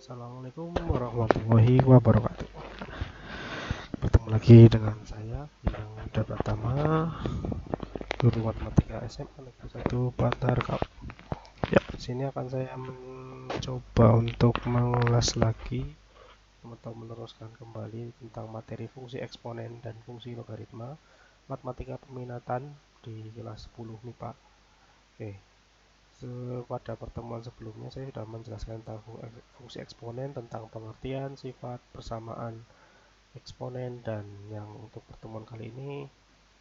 Assalamualaikum warahmatullahi wabarakatuh. Bertemu lagi dengan saya Bintang Yuda Pratama, guru matematika SMA Negeri 1 Bantar Kabupaten. Ya, di sini akan saya mencoba untuk mengulas lagi atau meneruskan kembali tentang materi fungsi eksponen dan fungsi logaritma matematika peminatan di kelas 10 MIPA. Oke. Pada pertemuan sebelumnya saya sudah menjelaskan tentang fungsi eksponen, tentang pengertian, sifat, persamaan eksponen, dan yang untuk pertemuan kali ini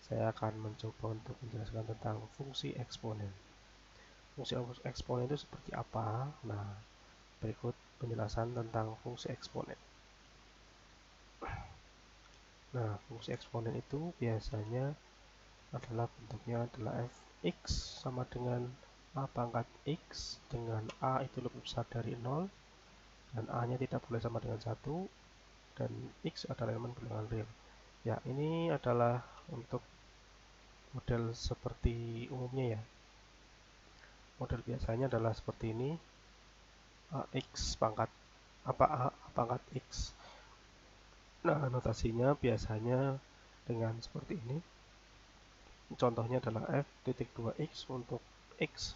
saya akan mencoba untuk menjelaskan tentang fungsi eksponen. Fungsi eksponen itu seperti apa? Nah, berikut penjelasan tentang fungsi eksponen. Nah, fungsi eksponen itu biasanya bentuknya adalah fx sama dengan a pangkat x dengan a itu lebih besar dari 0 dan a nya tidak boleh sama dengan 1 dan x adalah elemen bilangan real. Ya, ini adalah untuk model seperti umumnya ya. Model biasanya adalah seperti ini. X pangkat a pangkat x. Nah, notasinya biasanya dengan seperti ini. Contohnya adalah f titik 2x untuk x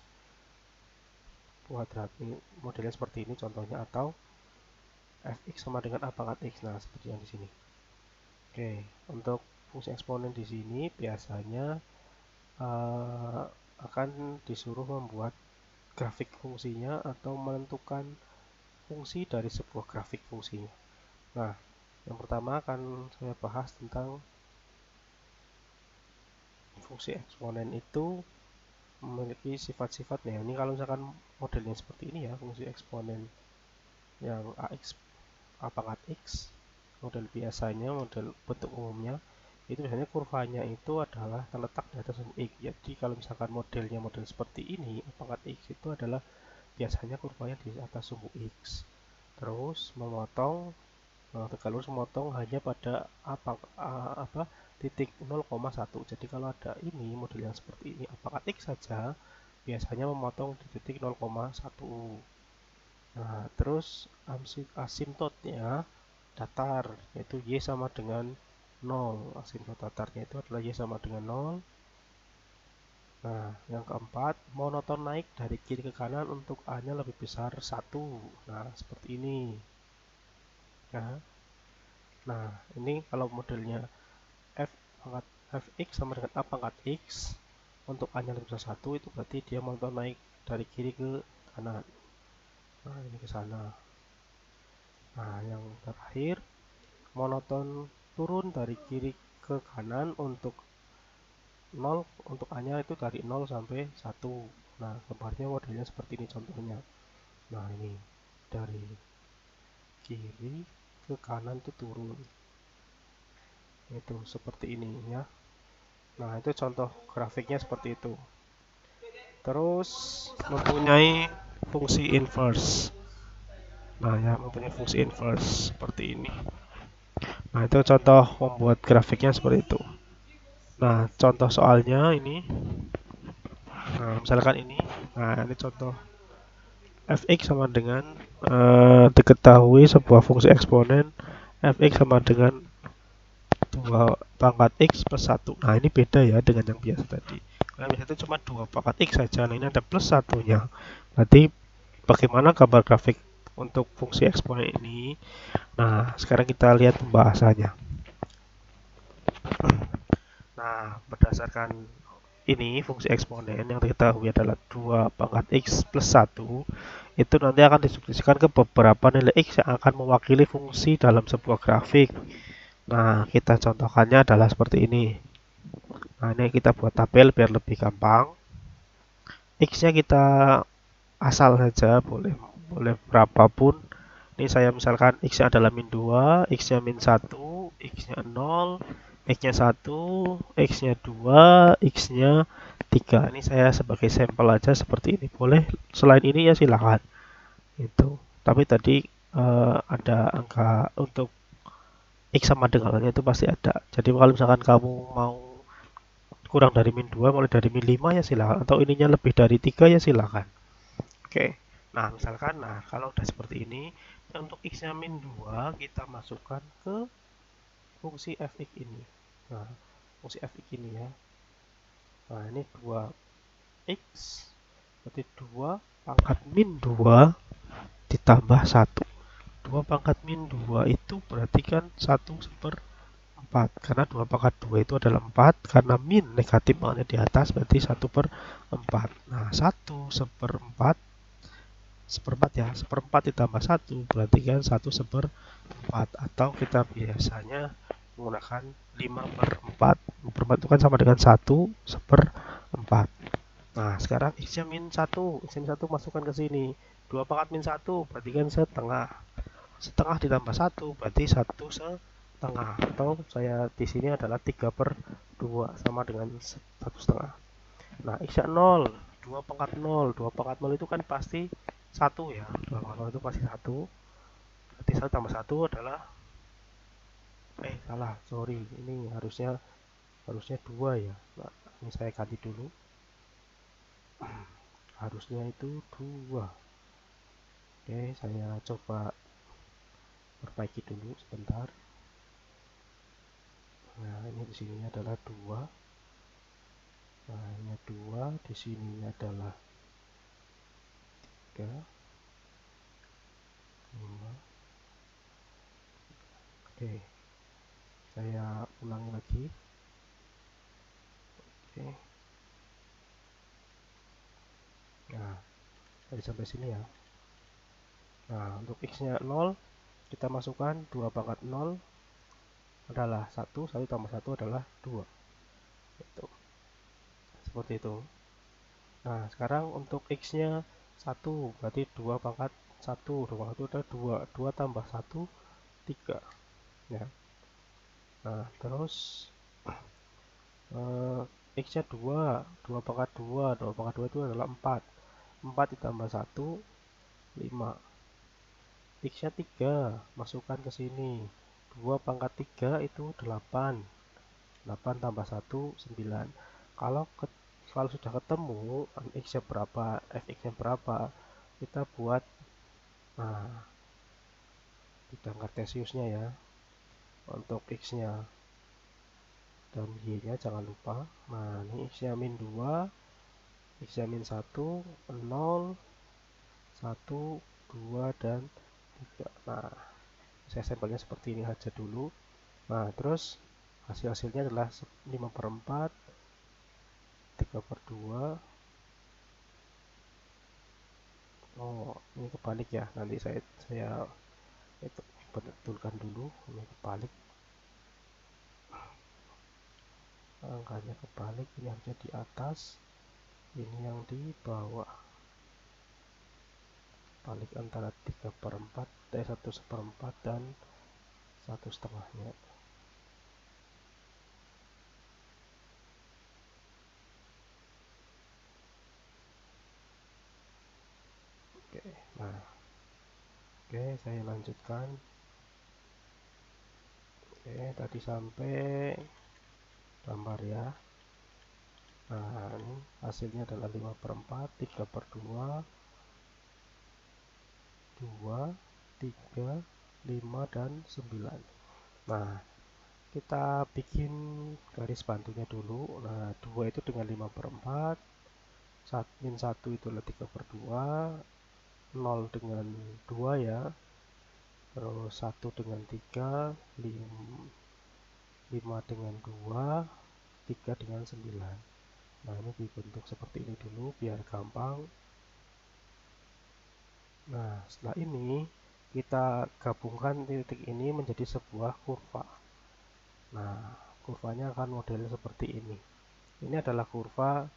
kuadrat. Ini modelnya seperti ini contohnya, atau fx sama dengan a pangkat x. Nah, seperti yang di sini. Oke, untuk fungsi eksponen di sini biasanya akan disuruh membuat grafik fungsinya atau menentukan fungsi dari sebuah grafik fungsinya. Nah, yang pertama akan saya bahas tentang fungsi eksponen itu memiliki sifat-sifatnya. Ini kalau misalkan modelnya seperti ini ya, fungsi eksponen yang ax a pangkat x, model biasanya, model bentuk umumnya itu biasanya kurvanya itu adalah terletak di atas sumbu x. Jadi kalau misalkan modelnya model seperti ini, a pangkat x itu adalah biasanya kurvanya di atas sumbu x. Terus memotong tegak lurus memotong hanya pada titik 0,1. Jadi kalau ada ini model yang seperti ini a pangkat x saja biasanya memotong di titik 0,1. Nah, terus asimtotnya datar, yaitu y sama dengan 0. Asimtot datarnya itu adalah y sama dengan 0. Nah, yang keempat, monoton naik dari kiri ke kanan untuk a-nya lebih besar 1. Nah, seperti ini. Nah, ini kalau modelnya fx sama dengan a pangkat x untuk a-nya lebih besar 1, itu berarti dia monoton naik dari kiri ke kanan. Nah, ini ke sana. Nah, yang terakhir, monoton turun dari kiri ke kanan untuk 0, untuk a-nya itu dari 0 sampai 1. Nah, gambarnya modelnya seperti ini contohnya. Nah, ini dari kiri ke kanan itu turun. Itu seperti ini ya. Nah, itu contoh grafiknya seperti itu. Terus mempunyai fungsi inverse. Nah, ya, mempunyai fungsi inverse seperti ini. Nah, itu contoh membuat grafiknya seperti itu. Nah, contoh soalnya ini. Nah, misalkan ini. Nah, ini contoh fx sama dengan diketahui sebuah fungsi eksponen fx sama dengan 2 pangkat x plus 1. Nah, ini beda ya dengan yang biasa tadi. Kalau biasa itu cuma 2 pangkat x saja. Nah, ini ada plus satunya. Berarti bagaimana gambar grafik untuk fungsi eksponen ini? Nah, sekarang kita lihat pembahasannya. Nah, berdasarkan ini fungsi eksponen yang diketahui adalah 2 pangkat x plus 1 itu nanti akan disubstitusikan ke beberapa nilai x yang akan mewakili fungsi dalam sebuah grafik. Nah, kita contohkannya adalah seperti ini. Nah, ini kita buat tabel biar lebih gampang. X-nya kita asal saja, boleh berapapun. Ini saya misalkan X-nya adalah min 2, X-nya min 1, X-nya 0, X-nya 1, X-nya 2, X-nya 3. Ini saya sebagai sampel aja seperti ini. Boleh selain ini ya silakan. Itu. Tapi tadi ada angka untuk X sama dengannya itu pasti ada. Jadi kalau misalkan kamu mau kurang dari min 2, mulai dari min 5 ya silakan. Atau ininya lebih dari 3 ya silakan. Oke. Nah, misalkan, nah kalau udah seperti ini, Untuk x-nya min 2 kita masukkan ke fungsi fx ini. Nah, fungsi fx ini ya. Nah, ini 2x berarti 2 pangkat min 2 ditambah 1. 2 pangkat min 2 itu berarti kan 1/4, karena 2 pangkat 2 itu adalah 4, karena min negatif maknanya di atas berarti 1/4. Nah, 1/4 seperempat ya, seperempat ditambah 1 berarti kan 1/4, atau kita biasanya menggunakan 5/4. 5/4 itu kan sama dengan 1/4. Nah, sekarang x-nya min 1, x-nya min 1 masukkan ke sini. 2 pangkat min 1 berarti kan setengah. Setengah ditambah 1 berarti 1/2, atau saya di sini adalah 3/2 sama dengan 1/2. Nah, x-nya 0, 2 pangkat 0. 2 pangkat 0 itu kan pasti 1 ya. 2 pangkat 0 itu pasti 1. Berarti 1 tambah 1 adalah salah, sorry. Ini harusnya 2 ya. Nah, ini saya ganti dulu. Harusnya itu 2. Oke, saya coba perbaiki dulu sebentar. Nah, ini di sini adalah 2. Nah, ini 2, di sini adalah 3, 5. Oke, saya ulangi lagi. Oke. Nah, dari sampai sini ya. Nah, untuk x-nya 0, kita masukkan 2 pangkat 0 adalah 1, 1 tambah 1 adalah 2. Itu. Seperti itu. Nah, sekarang untuk x-nya 1, berarti 2 pangkat 1. 2 pangkat 1 adalah 2. 2 tambah 1, 3. Ya. Nah, terus x-nya 2. 2 pangkat 2. 2 pangkat 2 itu adalah 4. 4 ditambah 1, 5. X-nya 3, masukkan ke sini. 2 pangkat 3 itu 8. 8 tambah 1, 9. Kalau sudah ketemu x-nya berapa, fx-nya berapa, kita buat bidang kartesiusnya ya. Untuk x-nya dan y-nya jangan lupa. Nah, ini x-nya min 2, x-nya min 1, 0, 1, 2, dan 3. Nah, saya sampelnya seperti ini aja dulu. Nah, terus hasilnya adalah 5/4, 3/2. Oh, ini kebalik ya. Nanti saya itu betulkan dulu. Ini kebalik. Angkanya kebalik. Ini harusnya di atas. Ini yang di bawah. Balik antara 3/4, 1/4 dan 1/2-nya. Oke, nah, oke, saya lanjutkan. Oke, tadi sampai gambar ya. Nah, ini hasilnya adalah 5/4, 3/2, 2, 3, 5, dan 9. Nah, kita bikin garis bantunya dulu. Nah, 2 itu dengan 5/4, min 1 itu adalah 3/2, 0 dengan 2 ya, terus 1 dengan 3, 5 dengan 2, 3 dengan 9. Nah, ini dibentuk seperti ini dulu biar gampang. Nah, setelah ini kita gabungkan titik ini menjadi sebuah kurva. Nah, kurvanya akan modelnya seperti ini. Ini adalah kurva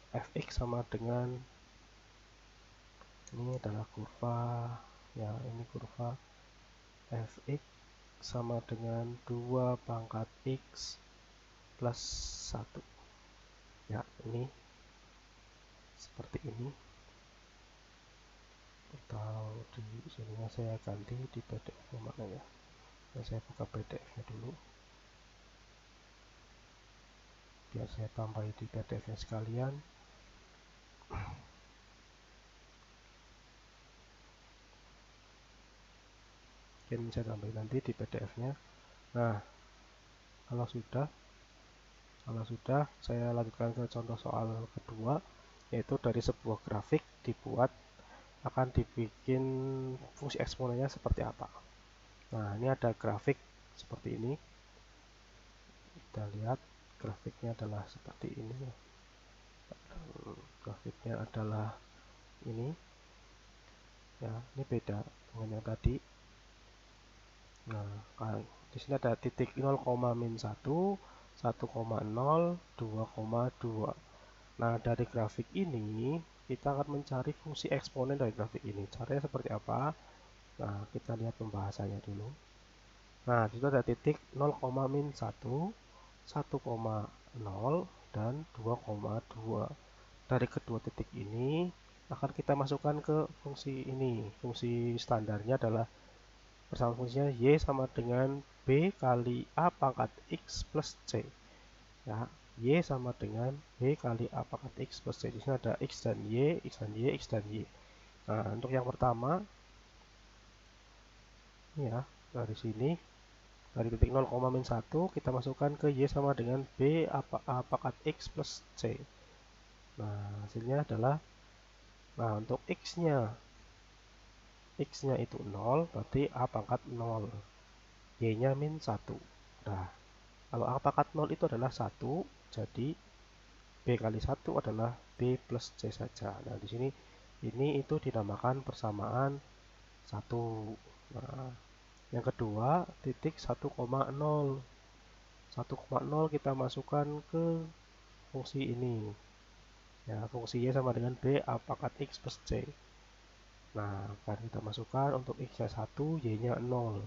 fx sama dengan, ini adalah kurva ya, ini kurva fx sama dengan 2 pangkat x plus 1 ya. Ini seperti ini, atau di sininya saya ganti di PDF nya mana ya. Nah, saya buka PDF nya dulu biar saya tambahin di PDF nya sekalian. Mungkin saya tambahin nanti di PDF-nya. Nah, kalau sudah, saya lanjutkan ke contoh soal kedua, yaitu dari sebuah grafik akan dibikin fungsi eksponennya seperti apa. Nah, ini ada grafik seperti ini. Kita lihat grafiknya adalah seperti ini. Grafiknya adalah ini. Ya, ini beda dengan yang tadi. Nah, di sini ada titik 0, min 1, 1,0, 2,2. Nah, dari grafik ini kita akan mencari fungsi eksponen dari grafik ini. Caranya seperti apa? Nah, kita lihat pembahasannya dulu. Nah, di situ ada titik 0, min 1, 1,0, dan 2,2. Dari kedua titik ini akan kita masukkan ke fungsi ini. Fungsi standarnya adalah bersama fungsinya y sama dengan b kali a pangkat x plus c. Ya, y sama dengan b kali a pangkat x plus c. Di sini ada x dan y, x dan y, x dan y. Nah, untuk yang pertama, ya, dari sini, dari titik 0, min 1, kita masukkan ke y sama dengan b a pangkat x plus c. Nah, hasilnya adalah, nah, untuk x-nya itu 0, berarti a pangkat 0. Y-nya min 1. Nah, kalau a pangkat 0 itu adalah 1, jadi B kali 1 adalah B plus C saja. Nah, di sini ini itu dinamakan persamaan 1. Nah, yang kedua, titik 1,0. 1,0 kita masukkan ke fungsi ini. Ya, fungsi Y sama dengan B a pangkat X plus C. Nah, akan kita masukkan untuk X-nya 1, Y-nya 0.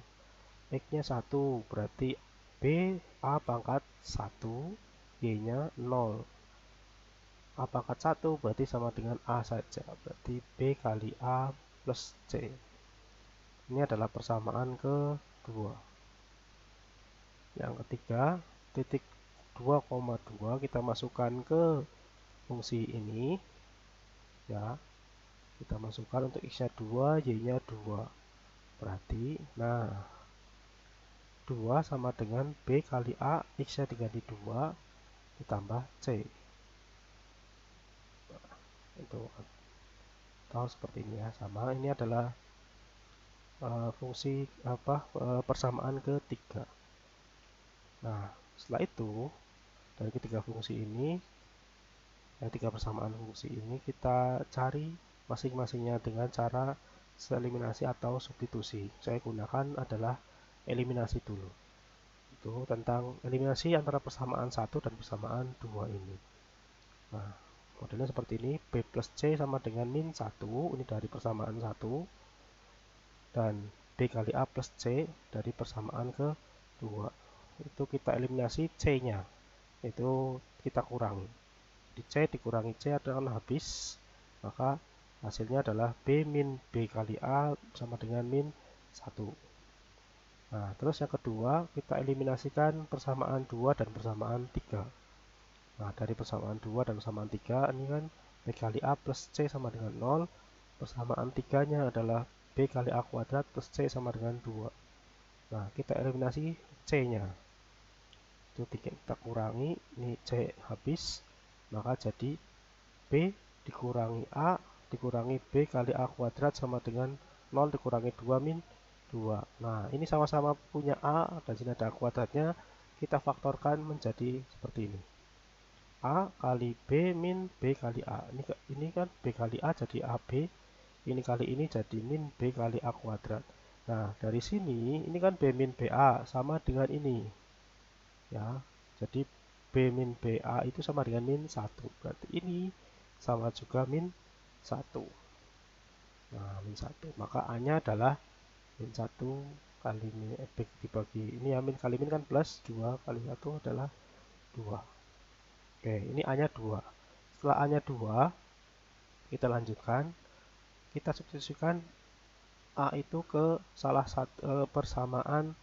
X-nya 1, berarti B a pangkat 1, Y-nya 0. A pangkat 1 berarti sama dengan A saja. Berarti B kali A plus C. Ini adalah persamaan kedua. Yang ketiga, titik 2,2 kita masukkan ke fungsi ini. Ya, kita masukkan untuk X-nya 2, Y-nya 2. Berarti, nah, 2 sama dengan B kali A, X-nya diganti 2, ditambah C. Itu atau seperti ini ya, sama. Ini adalah fungsi persamaan ketiga. Nah, setelah itu dari ketiga fungsi ini, tiga persamaan fungsi ini kita cari masing-masingnya dengan cara eliminasi atau substitusi. Saya gunakan adalah eliminasi dulu. Itu tentang eliminasi antara persamaan 1 dan persamaan 2 ini. Nah, modelnya seperti ini, B plus C sama dengan min 1, ini dari persamaan 1, dan B kali A plus C dari persamaan kedua. Itu kita eliminasi C-nya, itu kita kurangi. Di C dikurangi C akan habis, maka hasilnya adalah B min B kali A sama dengan min 1. Nah, terus yang kedua, kita eliminasikan persamaan 2 dan persamaan 3. Nah, dari persamaan 2 dan persamaan 3, ini kan B kali A plus C sama dengan 0. Persamaan 3-nya adalah B kali A kuadrat plus C sama dengan 2. Nah, kita eliminasi C-nya. Itu 3 kita kurangi, ini C habis, maka jadi B dikurangi A dikurangi B kali A kuadrat sama dengan 0 dikurangi 2 min 2. Nah, ini sama-sama punya A, dan sini ada kuadratnya, kita faktorkan menjadi seperti ini. A kali B min B kali A. Ini kan B kali A jadi AB, ini kali ini jadi min B kali A kuadrat. Nah, dari sini ini kan B min BA sama dengan ini. Ya, jadi B min BA itu sama dengan min 1. Berarti ini sama juga min 1. Nah, min 1. Maka A-nya adalah min 1 kali min B dibagi. Ini ya, min kali min kan plus 2 kali 1 adalah 2. Oke, ini A-nya 2. Setelah A-nya 2, kita lanjutkan. Kita substitusikan A itu ke salah satu persamaan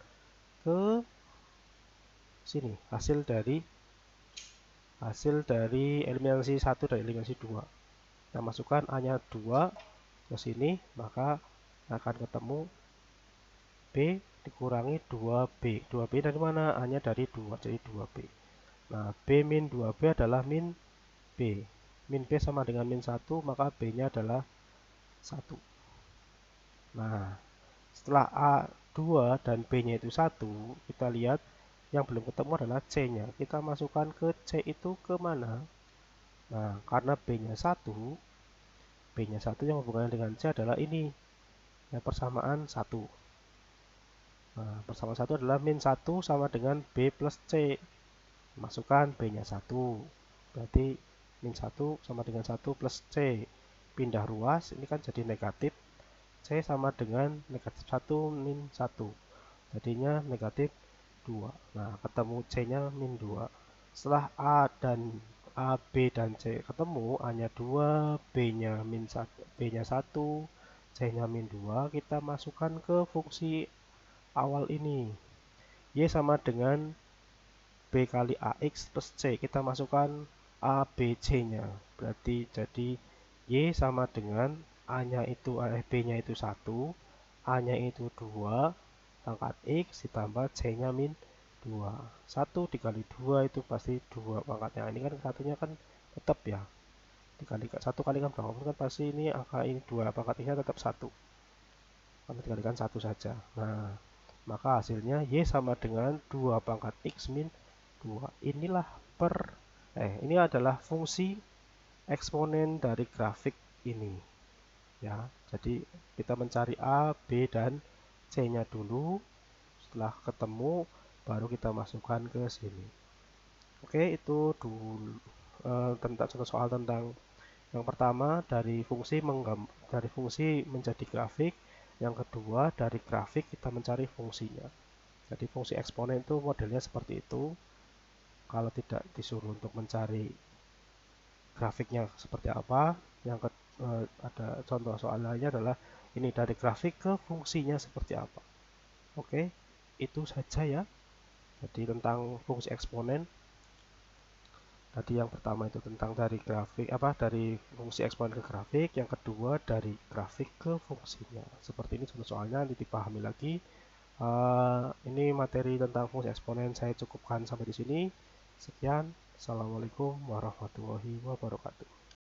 ke sini, hasil dari eliminasi 1 dan eliminasi 2. Kita masukkan A-nya 2 ke sini, maka akan ketemu B dikurangi 2B. 2B dari mana? A-nya dari 2, jadi 2B. Nah, B min 2B adalah min B. Min B sama dengan min 1, maka B-nya adalah 1. Nah, setelah A2 dan B-nya itu 1, kita lihat yang belum ketemu adalah C-nya. Kita masukkan ke C itu ke mana? Nah, karena B-nya 1, B-nya 1 yang hubungannya dengan C adalah ini. Ya, persamaan 1. Nah, persamaan 1 adalah min 1 sama dengan B plus C. Masukkan B-nya 1. Berarti min 1 sama dengan 1 plus C. Pindah ruas, ini kan jadi negatif. C sama dengan negatif 1 min 1. Jadinya negatif 2. Nah, ketemu C-nya min 2. Setelah A, B, dan C ketemu, A-nya 2, B-nya min 1, B-nya 1, C-nya min 2, kita masukkan ke fungsi awal ini. Y sama dengan B kali AX plus C. Kita masukkan A, B, C-nya. Berarti jadi Y sama dengan A-nya itu, B-nya itu 1, A-nya itu 2, pangkat X ditambah C-nya min 2. 1 dikali 2 itu pasti 2 pangkatnya. Ini kan satunya kan tetap ya. Dikali 1 kali kan berapa? Kan pasti ini angka ini 2, pangkat X-nya tetap 1. Karena dikalikan 1 saja. Nah, maka hasilnya Y sama dengan 2 pangkat X min 2. Ini adalah fungsi eksponen dari grafik ini. Ya, jadi kita mencari A, B, dan C-nya dulu. Setelah ketemu, baru kita masukkan ke sini. Oke, itu dulu tentang contoh soal tentang yang pertama dari fungsi menjadi grafik. Yang kedua, dari grafik kita mencari fungsinya. Jadi fungsi eksponen itu modelnya seperti itu. Kalau tidak disuruh untuk mencari grafiknya seperti apa, ada contoh soal lainnya adalah ini dari grafik ke fungsinya seperti apa. Oke, itu saja ya. Jadi tentang fungsi eksponen. Tadi yang pertama itu tentang dari dari fungsi eksponen ke grafik, yang kedua dari grafik ke fungsinya. Seperti ini contoh soalnya, nanti dipahami lagi. Ini materi tentang fungsi eksponen saya cukupkan sampai di sini. Sekian, assalamualaikum warahmatullahi wabarakatuh.